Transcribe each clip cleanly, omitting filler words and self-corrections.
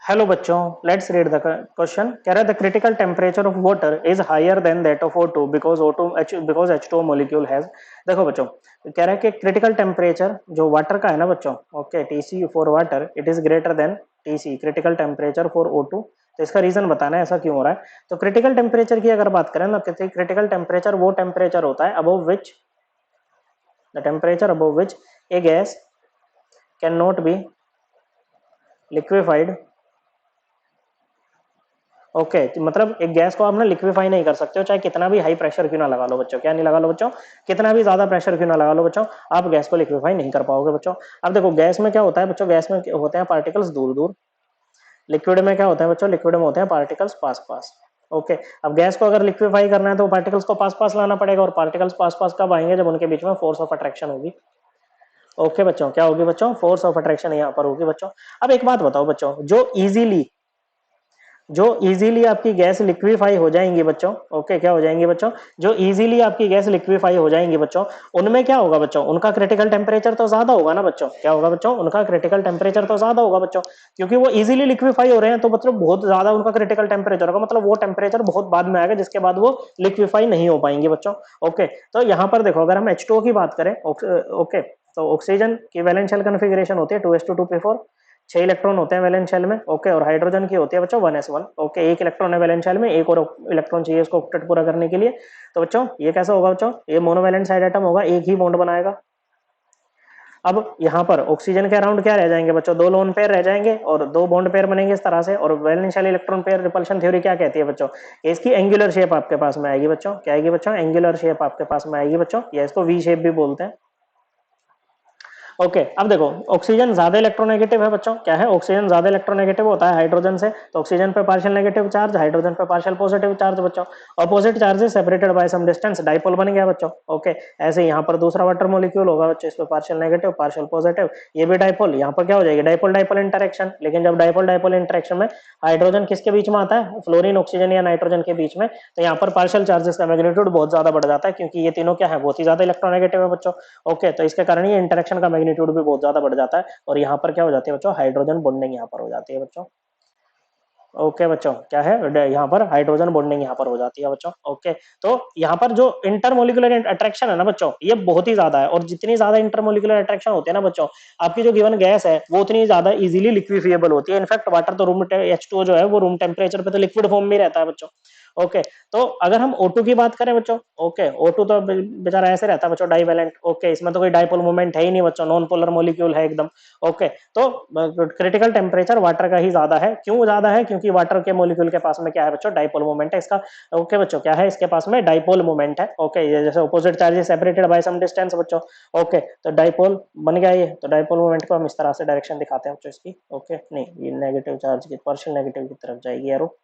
Hello बच्चों, let's read the question. कह रहा है the critical temperature of water is higher than that of O2 because H2O molecule has. देखो बच्चों, कह रहा है कि क्रिटिकल टेम्परेचर जो वाटर का है ना बच्चों, okay, TC for water it is greater than TC critical temperature for O2। तो इसका रीजन बताना है ऐसा क्यों हो रहा है। तो क्रिटिकल टेम्परेचर की अगर बात करें ना, क्रिटिकल टेम्परेचर वो टेम्परेचर होता है above which the temperature above which A gas can not be liquefied. Okay मतलब एक गैस को आप ना लिक्विफाई नहीं कर सकते हो, चाहे कितना भी हाई प्रेशर क्यों ना लगा लो बच्चों। क्या नहीं लगा लो बच्चों, कितना भी ज्यादा प्रेशर क्यों ना लगा लो बच्चों, आप गैस को लिक्विफाई नहीं कर पाओगे बच्चों। अब देखो गैस में क्या होता है बच्चों, गैस में होते हैं पार्टिकल्स दूर दूर। लिक्विड में क्या होता है बच्चों, लिक्विड में होते हैं पार्टिकल्स पास पास। ओके, अब गैस को अगर लिक्विफाई करना है तो पार्टिकल्स को पास पास लाना पड़ेगा, और पार्टिकल्स पास पास कब आएंगे, जब उनके बीच में फोर्स ऑफ अट्रैक्शन होगी। ओके बच्चों, क्या होगी बच्चों, फोर्स ऑफ अट्रैक्शन यहाँ पर होगी बच्चों। अब एक बात बताओ बच्चों, जो इजीली आपकी गैस लिक्विफाई हो जाएंगी बच्चों, ओके, क्या हो जाएंगी बच्चों, जो इजीली आपकी गैस लिक्विफाई हो जाएंगी बच्चों, उनमें क्या होगा बच्चों, उनका क्रिटिकल टेम्परेचर तो ज्यादा होगा ना बच्चों। क्या होगा बच्चों, उनका क्रिटिकल टेम्परेचर तो ज्यादा होगा बच्चों, क्योंकि वो इजीली लिक्विफाई हो रहे हैं, तो मतलब बहुत ज्यादा उनका क्रिटिकल टेम्परेचर होगा, मतलब वो टेम्परेचर बहुत बाद में आएगा जिसके बाद वो लिक्विफाई नहीं हो पाएंगे बच्चों। ओके, तो यहाँ पर देखो, अगर हम H2O की बात करें, ओके, तो ऑक्सीजन की वैलेंस शेल कॉन्फ़िगरेशन होती है 2s2 2p4, 6 इलेक्ट्रॉन होते हैं वैलेंस शेल में, ओके, और हाइड्रोजन की होती है बच्चों 1s1। ओके, एक इलेक्ट्रॉन है वैलेंस शेल में, एक और इलेक्ट्रॉन चाहिए इसको ऑक्टेट पूरा करने के लिए। तो बच्चों ये कैसा होगा बच्चों, ये मोनोवैलेंट साइड एटम होगा, एक ही बॉन्ड बनाएगा। अब यहाँ पर ऑक्सीजन के अराउंड क्या रह जाएंगे बच्चों, दो लोन पेयर रह जाएंगे और दो बॉन्ड पेयर बनेंगे इस तरह से। और valence shell electron pair repulsion theory क्या कहती है बच्चों, इसकी एंगुलर शेप आपके पास में आएगी बच्चों। क्या आएगी बच्चों, एंगुलर शेप आपके पास में आएगी बच्चों, या इसको वी शेप भी बोलते हैं। ओके, अब देखो ऑक्सीजन ज्यादा इलेक्ट्रोनेगेटिव है बच्चों। क्या है, ऑक्सीजन ज्यादा इलेक्ट्रोनेगेटिव होता है हाइड्रोजन से, तो ऑक्सीजन पे पार्शियल नेगेटिव चार्ज, हाइड्रोजन पे पार्शियल पॉजिटिव चार्ज बच्चों। Opposite charges separated by some distance, dipole बन गया बच्चों। ओके, ऐसे यहाँ पर दूसरा वाटर मॉलिक्यूल होगा बच्चों, इस पे पार्शियल नेगेटिव पार्शियल पॉजिटिव, ये भी डाइपोल, यहाँ पर क्या हो जाएगी, डाइपोल डाइपोल इंटरेक्शन। लेकिन जब डाइपोल डाइपोल इंटरेक्शन में हाइड्रोजन किसके बीच में आता है, फ्लोरीन ऑक्सीजन या नाइट्रोजन के बीच में, तो यहाँ पर पार्शियल चार्जेस का मैग्नीट्यूड बहुत ज्यादा बढ़ जाता है, क्योंकि ये तीनों क्या है, बहुत ही ज्यादा इलेक्ट्रोनेगेटिव है बच्चों। ओके, तो इसके कारण ये इंटरेक्शन का मैग्नीट्यूड भी बहुत ज्यादा बढ़ जाता है, और यहाँ पर क्या हो जाती है बच्चों, हाइड्रोजन बॉन्डिंग यहाँ पर हो जाती है बच्चों। ओके बच्चों, क्या है, यहाँ पर हाइड्रोजन बॉन्डिंग यहाँ पर हो जाती है बच्चों। ओके, तो यहाँ पर जो इंटरमोलिकुलर अट्रैक्शन है ना बच्चों, ये बहुत ही ज्यादा है, और जितनी ज्यादा इंटरमोलिकुलर अट्रैक्शन होती है ना बच्चों, आपकी जो गिवन गैस है वो उतनी ज्यादा इजीली लिक्विफिएबल होती है। इनफैक्ट वाटर तो H2O जो है वो रूम टेम्परेचर पे तो लिक्विड फॉर्म में रहता है बच्चों। ओके, तो अगर हम O2 की बात करें बच्चों, ओके, O2 तो बेचारा ऐसे रहता है बच्चों, डाइवैलेंट। ओके, इसमें तो कोई डाइपोल मूवमेंट है ही नहीं बच्चों, नॉन पोलर मॉलिक्यूल है एकदम। ओके, तो क्रिटिकल टेम्परेचर वाटर का ही ज्यादा है। क्यों ज्यादा है, क्योंकि वाटर के मॉलिक्यूल के पास में क्या है बच्चों, डाइपोल मोमेंट है इसका। ओके बच्चों, क्या है, इसके पास में डाइपोल मोमेंट है। ओके, ये जैसे opposite charges separated by some distance बच्चों। ओके, तो डाइपोल बन गया ये, तो डाइपोल मोमेंट को हम इस तरह से डायरेक्शन दिखाते हैं बच्चों इसकी। ओके, नहीं, ये नेगेटिव चार्ज की पार्शियल नेगेटिव की तरफ जाएगी एरो।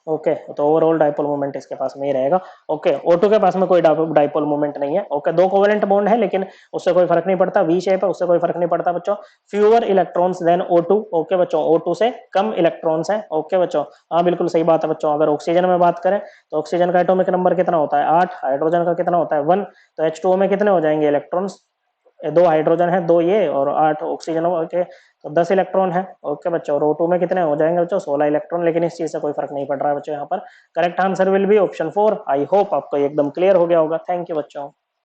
ओके, तो ओवरऑल डाइपोल मोमेंट इसके पास में ही रहेगा। ओके, O2 के पास में कोई डाइपोल मोमेंट नहीं है। ओके, दो कोवेलेंट बॉन्ड है, लेकिन उससे कोई फर्क नहीं पड़ता, वी शेप है, उससे कोई फर्क नहीं पड़ता बच्चों। Fewer electrons then O2। Okay बच्चों, O2 से कम इलेक्ट्रॉन्स है। ओके बच्चों, हाँ बिल्कुल सही बात है बच्चों। अगर ऑक्सीजन में बात करें तो ऑक्सीजन का एटॉमिक नंबर कितना होता है, 8, हाइड्रोजन का कितना होता है, 1, तो H2O में कितने हो जाएंगे इलेक्ट्रॉन्स, दो हाइड्रोजन है, दो ये, और 8 ऑक्सीजन के, तो 10 इलेक्ट्रॉन है। ओके बच्चों, और O2 में कितने हो जाएंगे बच्चों, 16 इलेक्ट्रॉन। लेकिन इस चीज से कोई फर्क नहीं पड़ रहा है बच्चों यहाँ पर। Correct answer will be option 4। I hope आपको एकदम क्लियर हो गया होगा। थैंक यू बच्चों।